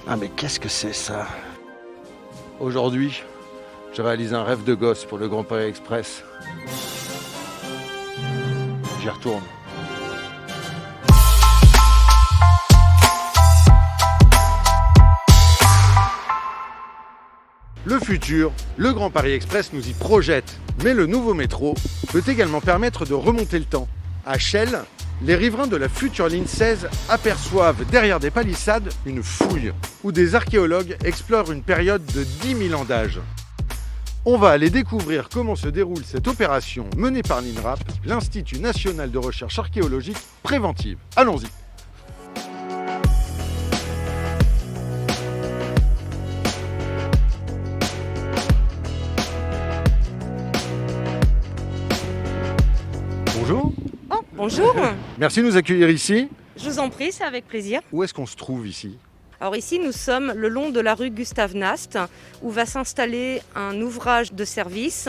Ah mais qu'est-ce que c'est ça? Aujourd'hui, je réalise un rêve de gosse pour le Grand Paris Express. J'y retourne. Le futur, le Grand Paris Express nous y projette. Mais le nouveau métro peut également permettre de remonter le temps. À Chelles, les riverains de la future ligne 16 aperçoivent derrière des palissades une fouille où des archéologues explorent une période de 10 000 ans d'âge. On va aller découvrir comment se déroule cette opération menée par l'INRAP, l'Institut national de recherche archéologique préventive. Allons-y. Bonjour. Oh, bonjour. Merci de nous accueillir ici. Je vous en prie, c'est avec plaisir. Où est-ce qu'on se trouve ici? Alors ici, nous sommes le long de la rue Gustave Nast, où va s'installer un ouvrage de service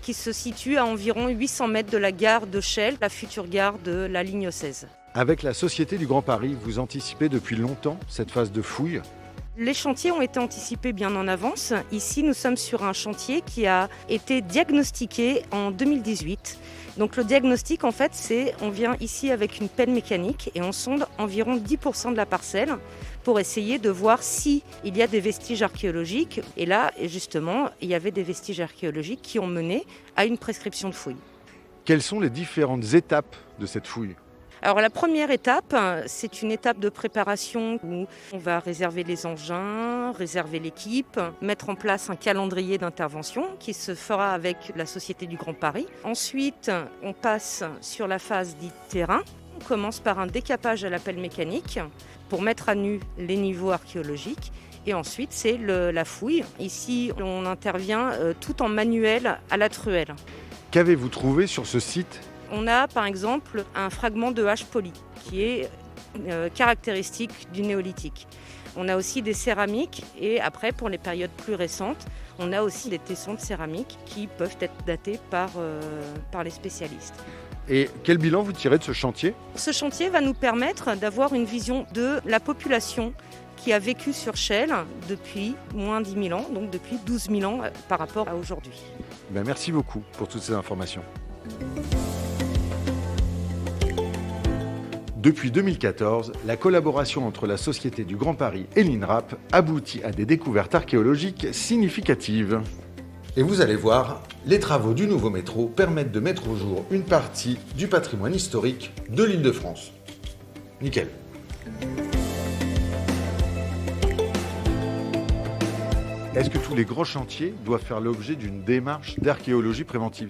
qui se situe à environ 800 mètres de la gare de Chelles, la future gare de la ligne 16. Avec la Société du Grand Paris, vous anticipez depuis longtemps cette phase de fouille? Les chantiers ont été anticipés bien en avance. Ici, nous sommes sur un chantier qui a été diagnostiqué en 2018. Donc le diagnostic, en fait, c'est on vient ici avec une pelle mécanique et on sonde environ 10% de la parcelle pour essayer de voir s'il y a des vestiges archéologiques. Et là, justement, il y avait des vestiges archéologiques qui ont mené à une prescription de fouille. Quelles sont les différentes étapes de cette fouille? Alors la première étape, c'est une étape de préparation où on va réserver les engins, réserver l'équipe, mettre en place un calendrier d'intervention qui se fera avec la Société du Grand Paris. Ensuite, on passe sur la phase dite terrain. On commence par un décapage à la pelle mécanique pour mettre à nu les niveaux archéologiques. Et ensuite, c'est la fouille. Ici, on intervient tout en manuel à la truelle. Qu'avez-vous trouvé sur ce site? On a par exemple un fragment de hache polie qui est caractéristique du néolithique. On a aussi des céramiques et après pour les périodes plus récentes, on a aussi des tessons de céramique qui peuvent être datés par les spécialistes. Et quel bilan vous tirez de ce chantier? Ce chantier va nous permettre d'avoir une vision de la population qui a vécu sur Chelles depuis moins 10 000 ans, donc depuis 12 000 ans par rapport à aujourd'hui. Merci beaucoup pour toutes ces informations. Depuis 2014, la collaboration entre la Société du Grand Paris et l'INRAP aboutit à des découvertes archéologiques significatives. Et vous allez voir, les travaux du nouveau métro permettent de mettre au jour une partie du patrimoine historique de l'Île-de-France. Nickel. Est-ce que tous les grands chantiers doivent faire l'objet d'une démarche d'archéologie préventive?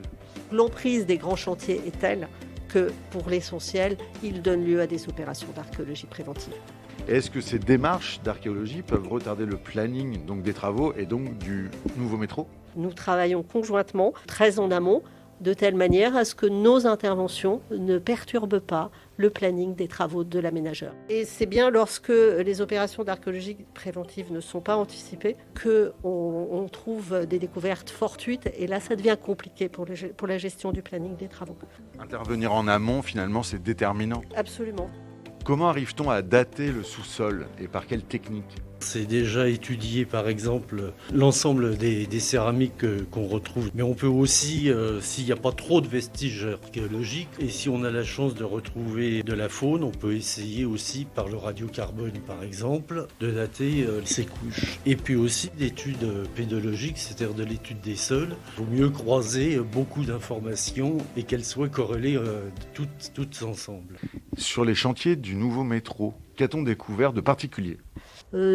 L'emprise des grands chantiers est telle que, pour l'essentiel, ils donnent lieu à des opérations d'archéologie préventive. Est-ce que ces démarches d'archéologie peuvent retarder le planning des travaux et donc du nouveau métro? Nous travaillons conjointement, très en amont, de telle manière à ce que nos interventions ne perturbent pas le planning des travaux de l'aménageur. Et c'est bien lorsque les opérations d'archéologie préventive ne sont pas anticipées qu'on trouve des découvertes fortuites et là ça devient compliqué pour la gestion du planning des travaux. Intervenir en amont, finalement, c'est déterminant. Absolument. Comment arrive-t-on à dater le sous-sol et par quelle technique? C'est déjà étudié par exemple l'ensemble des céramiques qu'on retrouve. Mais on peut aussi, s'il n'y a pas trop de vestiges archéologiques et si on a la chance de retrouver de la faune, on peut essayer aussi par le radiocarbone par exemple de dater ces couches. Et puis aussi d'études pédologiques, c'est-à-dire de l'étude des sols. Il vaut mieux croiser beaucoup d'informations et qu'elles soient corrélées toutes ensemble. Sur les chantiers du nouveau métro, qu'a-t-on découvert de particulier?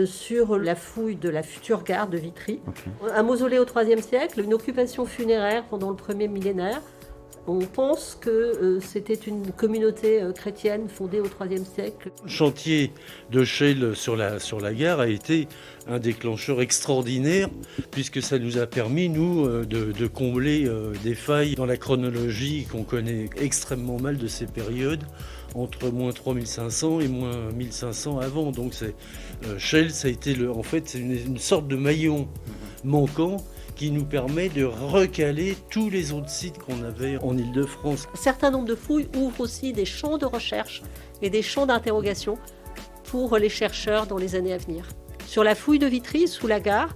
Sur la fouille de la future gare de Vitry. Un mausolée au IIIe siècle, une occupation funéraire pendant le premier millénaire. On pense que c'était une communauté chrétienne fondée au IIIe siècle. Le chantier de Chelles sur la gare a été un déclencheur extraordinaire puisque ça nous a permis, nous, de combler des failles dans la chronologie qu'on connaît extrêmement mal de ces périodes entre moins 3500 et moins 1500 avant. Donc Chelles, ça a été c'est une sorte de maillon manquant qui nous permet de recaler tous les autres sites qu'on avait en Île-de-France. Un certain nombre de fouilles ouvrent aussi des champs de recherche et des champs d'interrogation pour les chercheurs dans les années à venir. Sur la fouille de Vitry, sous la gare,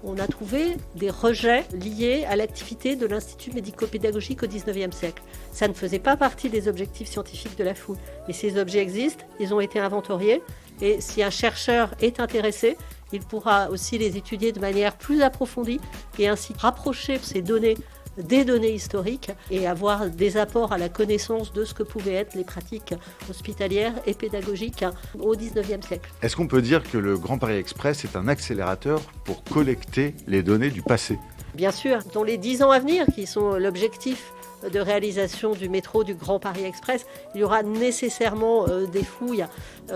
on a trouvé des rejets liés à l'activité de l'Institut médico-pédagogique au XIXe siècle. Ça ne faisait pas partie des objectifs scientifiques de la fouille. Mais ces objets existent, ils ont été inventoriés. Et si un chercheur est intéressé, il pourra aussi les étudier de manière plus approfondie et ainsi rapprocher ces données des données historiques et avoir des apports à la connaissance de ce que pouvaient être les pratiques hospitalières et pédagogiques au XIXe siècle. Est-ce qu'on peut dire que le Grand Paris Express est un accélérateur pour collecter les données du passé ? Bien sûr, dans les 10 ans à venir, qui sont l'objectif de réalisation du métro du Grand Paris Express, il y aura nécessairement des fouilles,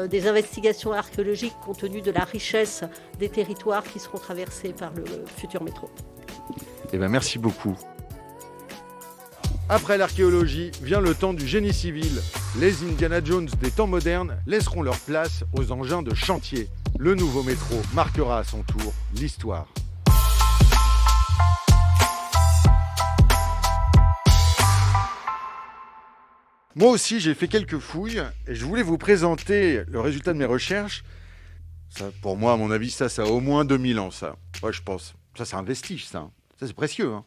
des investigations archéologiques compte tenu de la richesse des territoires qui seront traversés par le futur métro. Eh bien, merci beaucoup. Après l'archéologie, vient le temps du génie civil. Les Indiana Jones des temps modernes laisseront leur place aux engins de chantier. Le nouveau métro marquera à son tour l'histoire. Moi aussi, j'ai fait quelques fouilles et je voulais vous présenter le résultat de mes recherches. Ça, pour moi, à mon avis, ça a au moins 2000 ans, ça. Ouais, je pense. Ça, c'est un vestige, ça. Ça, c'est précieux, hein.